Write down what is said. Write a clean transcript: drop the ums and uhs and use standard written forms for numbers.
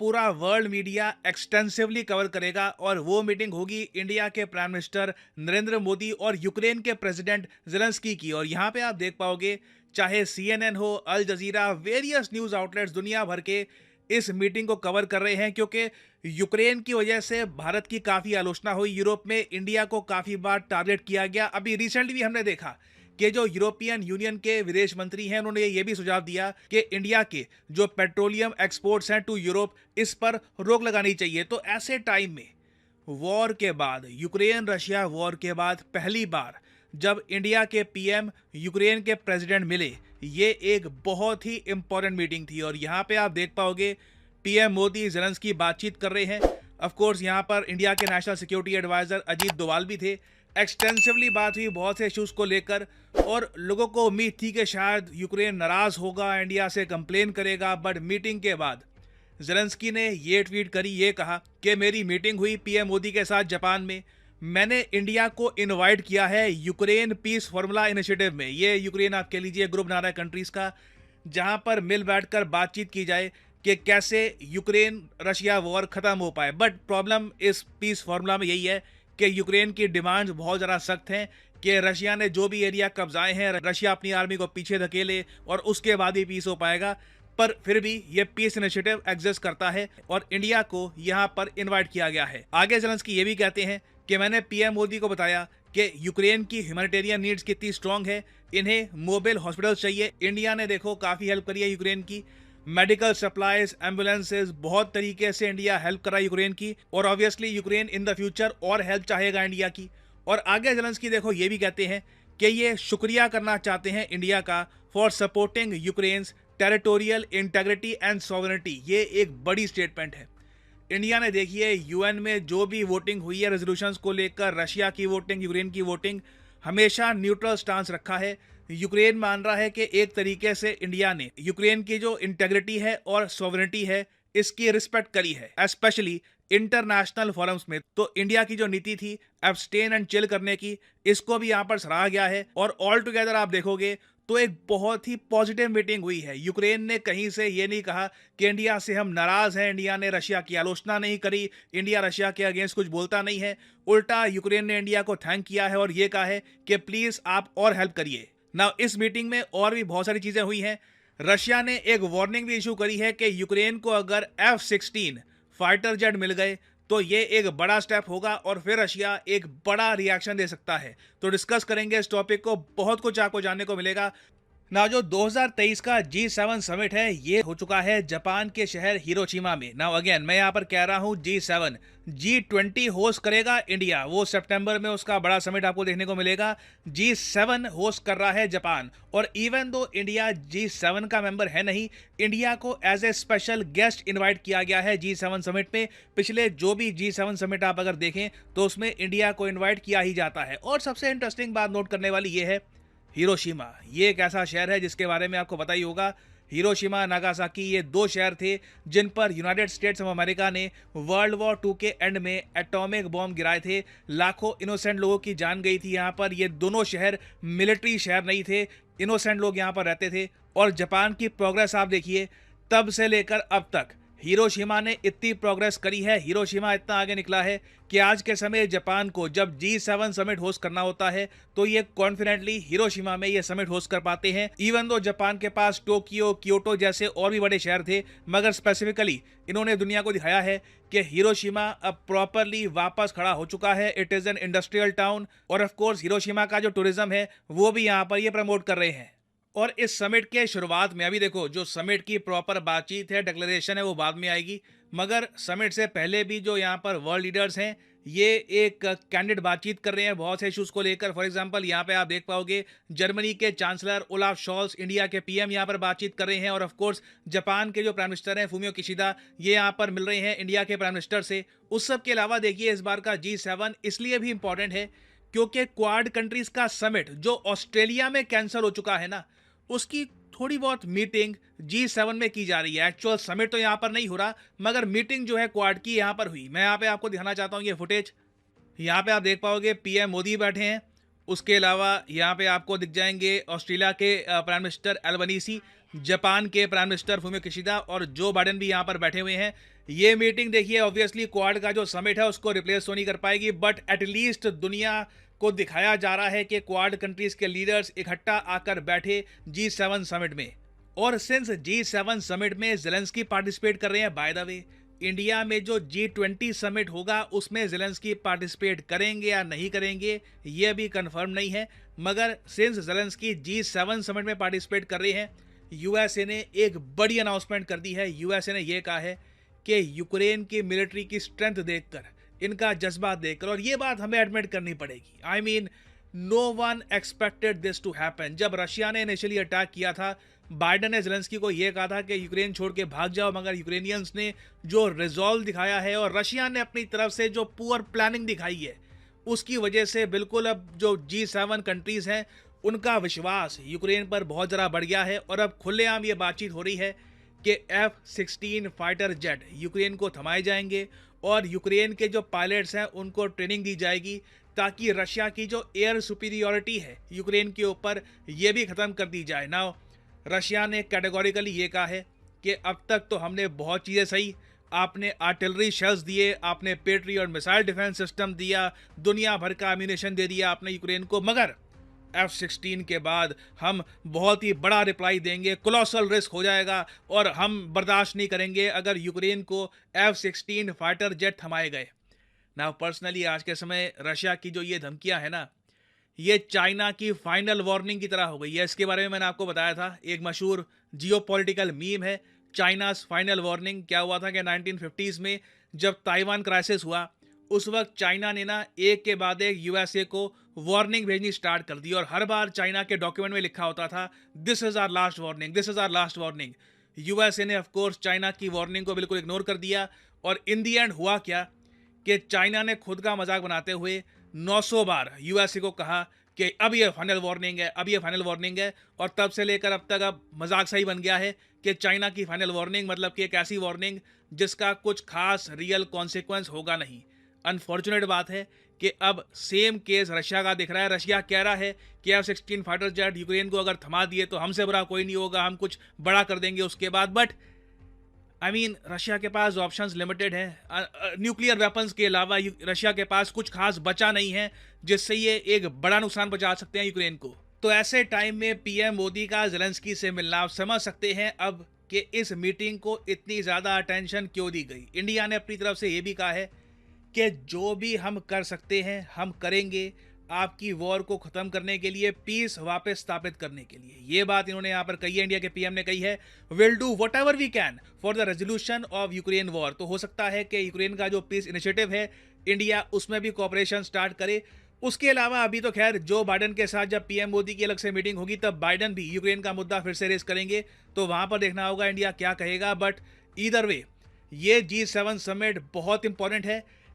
पूरा world media extensively cover करेगा और वो मीटिंग होगी इंडिया के प्राइम मिनिस्टर नरेंद्र मोदी और यूक्रेन के प्रेसिडेंट जेलेंस्की की। और यहाँ पे आप देख पाओगे चाहे सीएनएन हो, अल जजीरा, वेरियस न्यूज़ आउटलेट्स दुनिया भर के इस मीटिंग को कवर कर रहे हैं, क्योंकि यूक्रेन की वजह से भारत की काफ़ी आलोचना हुई। यूरोप में इंडिया को काफ़ी बार टारगेट किया गया। अभी रिसेंटली भी हमने देखा कि जो यूरोपियन यूनियन के विदेश मंत्री हैं उन्होंने ये भी सुझाव दिया कि इंडिया के जो पेट्रोलियम एक्सपोर्ट्स हैं टू यूरोप, इस पर रोक लगानी चाहिए। तो ऐसे टाइम में वॉर के बाद, यूक्रेन रशिया वॉर के बाद पहली बार जब इंडिया के पीएम यूक्रेन के प्रेसिडेंट मिले, ये एक बहुत ही इंपॉर्टेंट मीटिंग थी। और यहाँ पे आप देख पाओगे पीएम मोदी जेलेंस्की बातचीत कर रहे हैं। ऑफ कोर्स यहाँ पर इंडिया के national security adviser Ajit Doval भी थे। एक्सटेंसिवली बात हुई बहुत से इश्यूज को लेकर और लोगों को उम्मीद थी कि शायद यूक्रेन नाराज होगा, इंडिया से कंप्लेन करेगा। बट मीटिंग के बाद जेलेंस्की ने ये ट्वीट करी, ये कहा कि मेरी मीटिंग हुई पीएम मोदी के साथ जापान में। मैंने इंडिया को इनवाइट किया है यूक्रेन पीस फॉर्मूला इनिशिएटिव में। ये यूक्रेन आप कह लीजिए ग्रुप बना रहा है कंट्रीज का, जहां पर मिल बैठकर बातचीत की जाए कि कैसे यूक्रेन रशिया वॉर खत्म हो पाए। बट प्रॉब्लम इस पीस फॉर्मूला में यही है कि यूक्रेन की डिमांड्स बहुत ज़्यादा सख्त हैं कि रशिया ने जो भी एरिया कब्जाए हैं, रशिया अपनी आर्मी को पीछे धकेले और उसके बाद ही पीस हो पाएगा। पर फिर भी ये पीस इनिशिएटिव एग्जिस्ट करता है और इंडिया को यहाँ पर इनवाइट किया गया है। आगे जेलेंस्की ये भी कहते हैं कि मैंने पीएम मोदी को बताया कि यूक्रेन की ह्यूमैनिटेरियन नीड्स कितनी स्ट्रांग है, इन्हें मोबाइल हॉस्पिटल चाहिए। इंडिया ने देखो काफ़ी हेल्प करी है यूक्रेन की, मेडिकल सप्लाईज, एम्बुलेंसेज, बहुत तरीके से इंडिया हेल्प करा यूक्रेन की। और obviously Ukraine in the future और हेल्प चाहेगा इंडिया की। और आगे जेलेंस्की देखो ये भी कहते हैं कि ये शुक्रिया करना चाहते हैं इंडिया का for supporting Ukraine's territorial integrity and sovereignty. ये एक बड़ी स्टेटमेंट है। इंडिया ने देखिए यूएन में जो भी वोटिंग हुई है रेजोल्यूशंस को लेकर, रशिया की वोटिंग, यूक्रेन की वोटिंग, हमेशा न्यूट्रल स्टांस रखा है। यूक्रेन मान रहा है कि एक तरीके से इंडिया ने यूक्रेन की जो इंटेग्रिटी है और सॉवरेनिटी है इसकी रिस्पेक्ट करी है, स्पेशली इंटरनेशनल फोरम्स में। तो इंडिया की जो नीति थी एब्सटेन एंड चिल करने की, इसको भी यहाँ पर सराहा गया है। और ऑल टुगेदर आप देखोगे तो एक बहुत ही पॉजिटिव मीटिंग हुई है। यूक्रेन ने कहीं से ये नहीं कहा कि इंडिया से हम नाराज हैं, इंडिया ने रशिया की आलोचना नहीं करी, इंडिया रशिया के अगेंस्ट कुछ बोलता नहीं है। उल्टा यूक्रेन ने इंडिया को थैंक किया है और ये कहा है कि प्लीज आप और हेल्प करिए। ना इस मीटिंग में और भी बहुत सारी चीजें हुई हैं। रशिया ने एक वार्निंग भी इशू करी है कि यूक्रेन को अगर F-16 फाइटर जेट मिल गए तो ये एक बड़ा स्टेप होगा और फिर रशिया एक बड़ा रिएक्शन दे सकता है। तो डिस्कस करेंगे इस टॉपिक को, बहुत कुछ आपको जानने को मिलेगा ना। जो 2023 का G7 समिट है ये हो चुका है जापान के शहर हिरोशिमा में। नाउ अगेन मैं यहाँ पर कह रहा हूँ G7, G20 होस्ट करेगा इंडिया, वो सितंबर में उसका बड़ा समिट आपको देखने को मिलेगा। G7 होस्ट कर रहा है जापान। और इवन दो इंडिया G7 का मेंबर है नहीं, इंडिया को as a special guest invite किया गया है G7 समिट में। पिछले जो भी G7 समिट आप अगर देखें तो उसमें इंडिया को इन्वाइट किया ही जाता है। और सबसे इंटरेस्टिंग बात नोट करने वाली ये है, हिरोशिमा ये एक ऐसा शहर है जिसके बारे में आपको पता ही होगा। हिरोशिमा, नागासाकी, ये दो शहर थे जिन पर यूनाइटेड स्टेट्स ऑफ अमेरिका ने वर्ल्ड वॉर 2 के एंड में एटॉमिक बॉम्ब गिराए थे। लाखों इनोसेंट लोगों की जान गई थी यहाँ पर। ये दोनों शहर मिलिट्री शहर नहीं थे, इनोसेंट लोग यहाँ पर रहते थे। और जापान की प्रोग्रेस आप देखिए, तब से लेकर अब तक हिरोशिमा ने इतनी प्रोग्रेस करी है, हिरोशिमा इतना आगे निकला है कि आज के समय जापान को जब G7 समिट होस्ट करना होता है तो ये कॉन्फिडेंटली हिरोशिमा में ये समिट होस्ट कर पाते हैं। इवन दो जापान के पास टोक्यो, क्योटो जैसे और भी बड़े शहर थे, मगर स्पेसिफिकली इन्होंने दुनिया को दिखाया है कि हिरोशिमा अब प्रॉपरली वापस खड़ा हो चुका है। It is an industrial town. और ऑफ कोर्स हिरोशिमा का जो टूरिज्म है वो भी यहाँ पर ये प्रमोट कर रहे हैं। और इस समिट के शुरुआत में अभी देखो जो समिट की प्रॉपर बातचीत है, डिक्लेरेशन है, वो बाद में आएगी। मगर समिट से पहले भी जो यहाँ पर वर्ल्ड लीडर्स हैं ये एक कैंडिड बातचीत कर रहे हैं बहुत से इश्यूज को लेकर। फॉर एग्जांपल यहाँ पे आप देख पाओगे जर्मनी के चांसलर ओलाफ शॉल्स, इंडिया के पीएम यहाँ पर बातचीत कर रहे हैं। और ऑफ कोर्स जापान के जो प्राइम मिनिस्टर हैं फूमियो किशिदा, ये यहाँ पर मिल रहे हैं इंडिया के प्राइम मिनिस्टर से। उस सब के अलावा देखिए इस बार का G7 इसलिए भी इंपॉर्टेंट है क्योंकि क्वाड कंट्रीज का समिट जो ऑस्ट्रेलिया में कैंसिल हो चुका है ना, उसकी थोड़ी बहुत मीटिंग G7 में की जा रही है। एक्चुअल समिट तो यहाँ पर नहीं हो रहा, मगर मीटिंग जो है क्वाड की यहाँ पर हुई। मैं यहाँ पे आपको दिखाना चाहता हूँ ये फुटेज। यहाँ पे आप देख पाओगे पीएम मोदी बैठे हैं, उसके अलावा यहाँ पे आपको दिख जाएंगे ऑस्ट्रेलिया के प्राइम मिनिस्टर एल्बनीसी। जापान के प्राइम मिनिस्टर फूमियो किशिदा और जो बाइडेन भी यहाँ पर बैठे हुए हैं। ये मीटिंग देखिए ऑब्वियसली क्वाड का जो समिट है उसको रिप्लेस तो नहीं कर पाएगी, बट एटलीस्ट दुनिया को दिखाया जा रहा है कि क्वाड कंट्रीज के लीडर्स इकट्ठा आकर बैठे G7 समिट में। और सिंस G7 समिट में जेलेंस्की पार्टिसिपेट कर रहे हैं, बाय द वे इंडिया में जो G20 समिट होगा उसमें जेलेंस्की पार्टिसिपेट करेंगे या नहीं करेंगे ये भी कंफर्म नहीं है। मगर सिंस जेलेंस्की G7 समिट में पार्टिसिपेट कर रहे हैं, यूएसए ने एक बड़ी अनाउंसमेंट कर दी है। यूएसए ने यह कहा है कि यूक्रेन की मिलिट्री की स्ट्रेंथ देखकर, इनका जज्बा देखकर, और ये बात हमें एडमिट करनी पड़ेगी, I mean no one expected this to happen. जब रशिया ने इनिशियली अटैक किया था, बाइडेन ने जेलेंस्की को यह कहा था कि यूक्रेन छोड़ के भाग जाओ, मगर यूक्रेनियंस ने जो रिजॉल्व दिखाया है और रशिया ने अपनी तरफ से जो पुअर प्लानिंग दिखाई है, उसकी वजह से बिल्कुल अब जो G7 कंट्रीज हैं उनका विश्वास यूक्रेन पर बहुत ज़्यादा बढ़ गया है। और अब खुलेआम ये बातचीत हो रही है कि F-16 फाइटर जेट यूक्रेन को थमाए जाएंगे और यूक्रेन के जो पायलट्स हैं उनको ट्रेनिंग दी जाएगी, ताकि रशिया की जो एयर सुपीरियॉरिटी है यूक्रेन के ऊपर ये भी ख़त्म कर दी जाए। नाउ रशिया ने कैटेगोरिकली ये कहा है कि अब तक तो हमने बहुत चीज़ें सही, आपने आर्टिलरी शेल्स दिए, आपने पेट्रियट मिसाइल डिफेंस सिस्टम दिया, दुनिया भर का एम्यूनेशन दे दिया आपने यूक्रेन को, मगर F-16 के बाद हम बहुत ही बड़ा रिप्लाई देंगे, कोलोसल रिस्क हो जाएगा और हम बर्दाश्त नहीं करेंगे अगर यूक्रेन को F-16 फाइटर जेट थमाए गए। ना पर्सनली आज के समय रशिया की जो ये धमकियां है ना, ये चाइना की फाइनल वार्निंग की तरह हो गई है। इसके बारे में मैंने आपको बताया था, एक मशहूर जियोपॉलिटिकल मीम है चाइना's फाइनल वार्निंग। क्या हुआ था कि 1950s में जब ताइवान क्राइसिस हुआ, उस वक्त चाइना ने ना एक के बाद एक यूएसए को वार्निंग भेजनी स्टार्ट कर दी, और हर बार चाइना के डॉक्यूमेंट में लिखा होता था this is our last warning, this is our last warning. USA ने ऑफ कोर्स चाइना की वार्निंग को बिल्कुल इग्नोर कर दिया, और इन दी एंड हुआ क्या कि चाइना ने खुद का मजाक बनाते हुए 900 बार यूएसए को कहा कि अब ये फाइनल वार्निंग है, अब ये फाइनल वार्निंग है। और तब से लेकर अब तक अब मजाक सही बन गया है कि चाइना की फाइनल वार्निंग मतलब कि एक ऐसी वार्निंग जिसका कुछ खास रियल कॉन्सिक्वेंस होगा नहीं। अनफॉर्चुनेट बात है कि अब सेम केस रशिया का दिख रहा है। रशिया कह रहा है कि F-16 फाइटर जेट यूक्रेन को अगर थमा दिए तो हमसे बुरा कोई नहीं होगा, हम कुछ बड़ा कर देंगे उसके बाद। बट आई मीन रशिया के पास ऑप्शंस लिमिटेड हैं। न्यूक्लियर वेपन्स के अलावा रशिया के पास कुछ खास बचा नहीं है जिससे ये एक बड़ा नुकसान पहुंचा सकते हैं यूक्रेन को। तो ऐसे टाइम में पीएम मोदी का जेलेंस्की से मिलना, आप समझ सकते हैं अब कि इस मीटिंग को इतनी ज़्यादा अटेंशन क्यों दी गई। इंडिया ने अपनी तरफ से ये भी कहा है कि जो भी हम कर सकते हैं हम करेंगे, आपकी वॉर को ख़त्म करने के लिए, पीस वापस स्थापित करने के लिए। ये बात इन्होंने यहाँ पर कही है, इंडिया के पीएम ने कही है, will do whatever we can for the resolution of Ukraine war. तो हो सकता है कि यूक्रेन का जो पीस इनिशिएटिव है इंडिया उसमें भी कोऑपरेशन स्टार्ट करे। उसके अलावा अभी तो खैर जो बाइडेन के साथ जब पीएम मोदी की अलग से मीटिंग होगी तब बाइडेन भी यूक्रेन का मुद्दा फिर से रेस करेंगे, तो वहाँ पर देखना होगा इंडिया क्या कहेगा। बट ईदर वे ये G7 समिट बहुत इंपॉर्टेंट है।